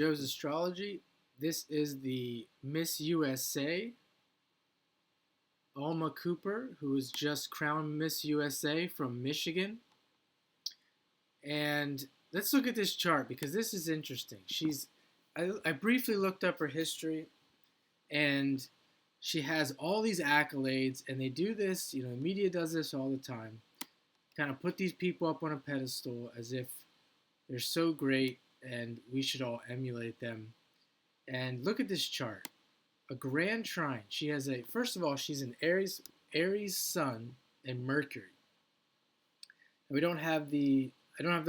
Joe's Astrology. This is the Miss USA, Alma Cooper, who was just crowned Miss USA from Michigan. And let's look at this chart because this is interesting. I briefly looked up her history, and she has all these accolades, and they do this, the media does this all the time, kind of put these people up on a pedestal as if they're so great and we should all emulate them. And look at this chart. A grand trine. She has first of all, she's an Aries sun and Mercury. And I don't have the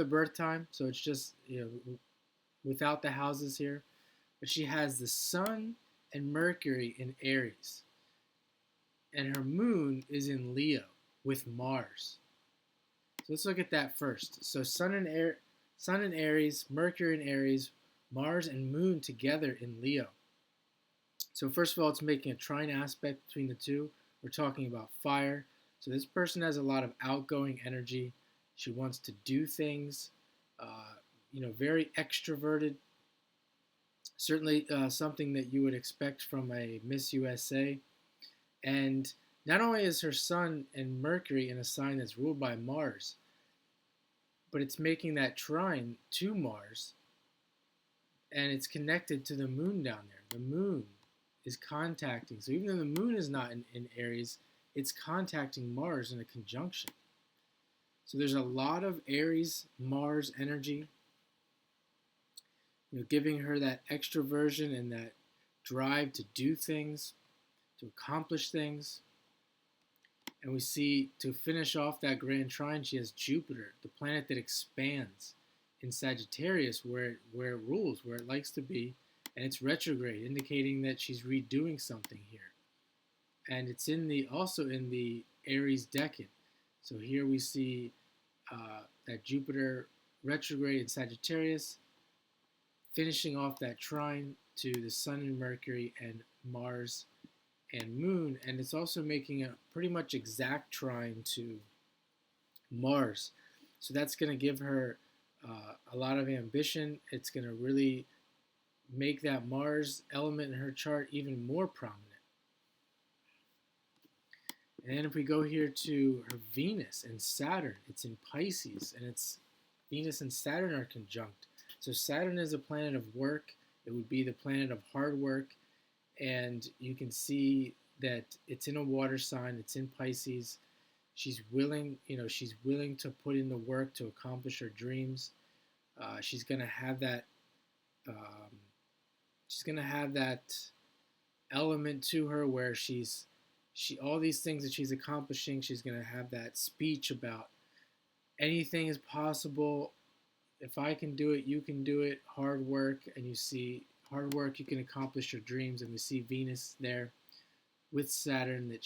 birth time, so it's just, without the houses here. But she has the sun and Mercury in Aries. And her moon is in Leo with Mars. So let's look at that first. So sun in Aries, Mercury in Aries, Mars and Moon together in Leo. So first of all, it's making a trine aspect between the two. We're talking about fire. So this person has a lot of outgoing energy. She wants to do things, very extroverted. Certainly something that you would expect from a Miss USA. And not only is her sun and Mercury in a sign that's ruled by Mars, but it's making that trine to Mars, and it's connected to the moon down there. The moon is contacting. So even though the moon is not in Aries, it's contacting Mars in a conjunction. So there's a lot of Aries Mars energy, giving her that extroversion and that drive to do things, to accomplish things. And we see, to finish off that grand trine, she has Jupiter, the planet that expands, in Sagittarius, where it rules, where it likes to be, and it's retrograde, indicating that she's redoing something here. And it's also in the Aries decan. So here we see that Jupiter retrograde in Sagittarius, finishing off that trine to the Sun and Mercury and Mars and Moon, and it's also making a pretty much exact trine to Mars. So that's going to give her a lot of ambition. It's going to really make that Mars element in her chart even more prominent. And then if we go here to her Venus and Saturn, it's in Pisces, and it's Venus and Saturn are conjunct. So Saturn is a planet of work. It would be the planet of hard work, and you can see that it's in a water sign. It's in Pisces. She's willing to put in the work to accomplish her dreams. She's gonna have that. She's gonna have that element to her where all these things that she's accomplishing. She's gonna have that speech about anything is possible. If I can do it, you can do it. Hard work, and you see hard work, you can accomplish your dreams. And we see Venus there with Saturn, that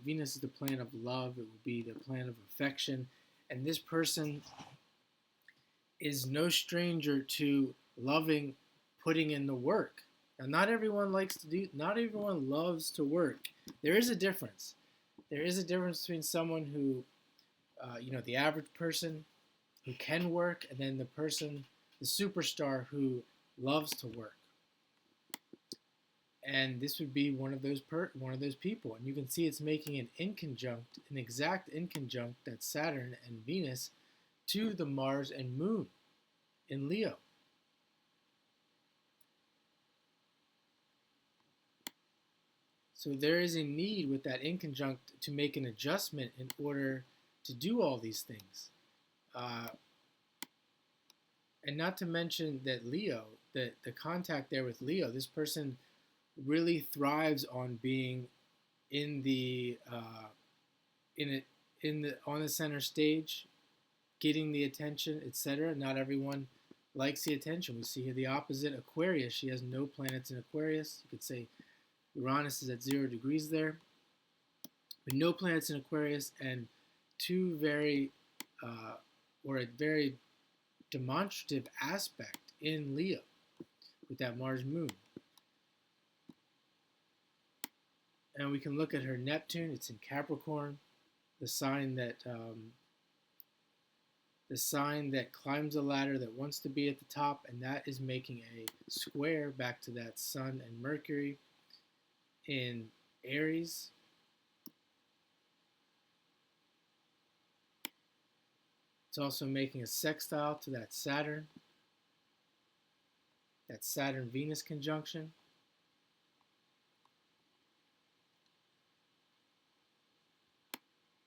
Venus is the planet of love. It will be the planet of affection. And this person is no stranger to loving putting in the work. Now, not everyone loves to work. There is a difference. There is a difference between someone who, the average person who can work, and then the superstar who loves to work. And this would be one of those people. And you can see it's making an exact inconjunct, that's Saturn and Venus, to the Mars and Moon in Leo. So there is a need with that inconjunct to make an adjustment in order to do all these things. And not to mention that Leo, the contact there with Leo, this person really thrives on being on the center stage, getting the attention, etc. Not everyone likes the attention. We see here the opposite, Aquarius. She has no planets in Aquarius. You could say Uranus is at 0 degrees there, but no planets in Aquarius, and a very demonstrative aspect in Leo with that Mars Moon. And we can look at her Neptune. It's in Capricorn, the sign that the sign that climbs the ladder, that wants to be at the top, and that is making a square back to that Sun and Mercury in Aries. It's also making a sextile to that Saturn-Venus conjunction.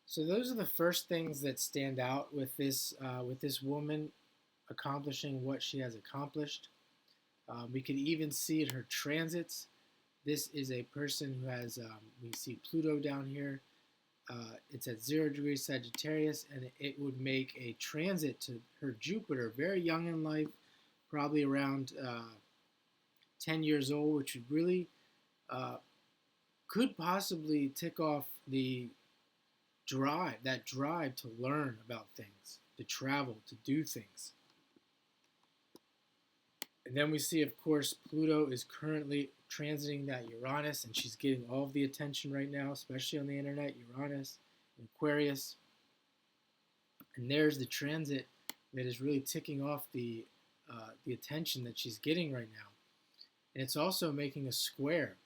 So those are the first things that stand out with this woman accomplishing what she has accomplished. We could even see in her transits. This is a person who has, we see Pluto down here. It's at 0 degrees Sagittarius, and it would make a transit to her Jupiter, very young in life, probably around 10 years old, which would really could possibly tick off that drive to learn about things, to travel, to do things. And then we see, of course, Pluto is currently transiting that Uranus, and she's getting all of the attention right now, especially on the internet. Uranus and Aquarius. And there's the transit that is really ticking off the attention that she's getting right now. And it's also making a square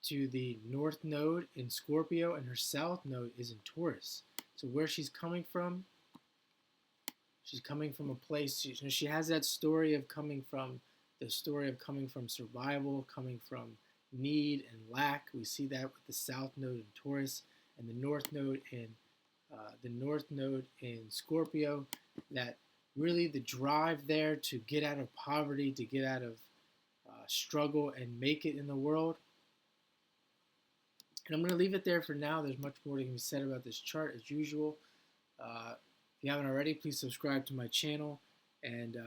to the North Node in Scorpio, and her South Node is in Taurus. So where she's coming from a place, she has that story of coming from survival, coming from need and lack. We see that with the South Node in Taurus and the North Node in Scorpio. That really the drive there to get out of poverty, to get out of struggle and make it in the world. And I'm going to leave it there for now. There's much more to be said about this chart as usual. If you haven't already, please subscribe to my channel and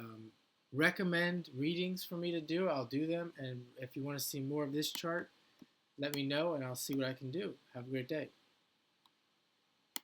recommend readings for me to do. I'll do them. And if you want to see more of this chart, let me know and I'll see what I can do. Have a great day.